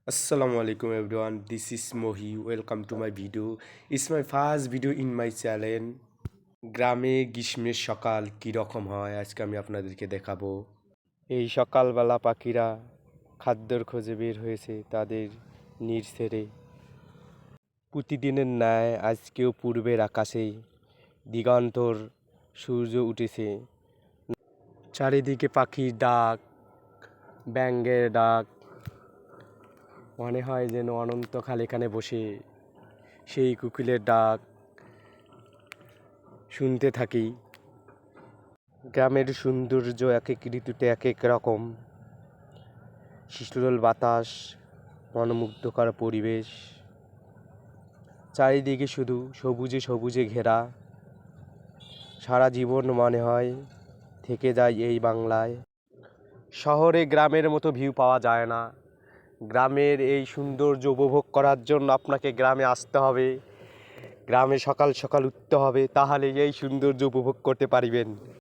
Assalamu alaikum everyone, this is Mohi. Welcome to my video. It's my first video in my channel. গ্রামে গ্রীষ্মের সকাল কী রকম হয় আজকে আমি আপনাদেরকে দেখাবো। এই সকালবেলা পাখিরা খাদ্যর খোঁজে বের হয়েছে তাদের নিড় ছেড়ে। প্রতিদিনের ন্যায় আজকেও পূর্বের আকাশে দিগন্তর সূর্য উঠেছে। চারিদিকে পাখির ডাক, ব্যাঙের ডাক, মনে হয় যেন অনন্তকাল এখানে বসে সেই কোকিলের ডাক শুনতে থাকি। গ্রামের সৌন্দর্য এক এক ঋতুতে এক এক রকম। শীতল বাতাস, মনোমুগ্ধকর পরিবেশ, চারিদিকে শুধু সবুজে সবুজে ঘেরা। সারা জীবন মনে হয় থেকে যায় এই বাংলায়। শহরে গ্রামের মতো ভিউ পাওয়া যায় না। গ্রামের এই সৌন্দর্য উপভোগ করার জন্য আপনাকে গ্রামে আসতে হবে, গ্রামে সকাল সকাল উঠতে হবে, তাহলে এই সৌন্দর্য উপভোগ করতে পারবেন।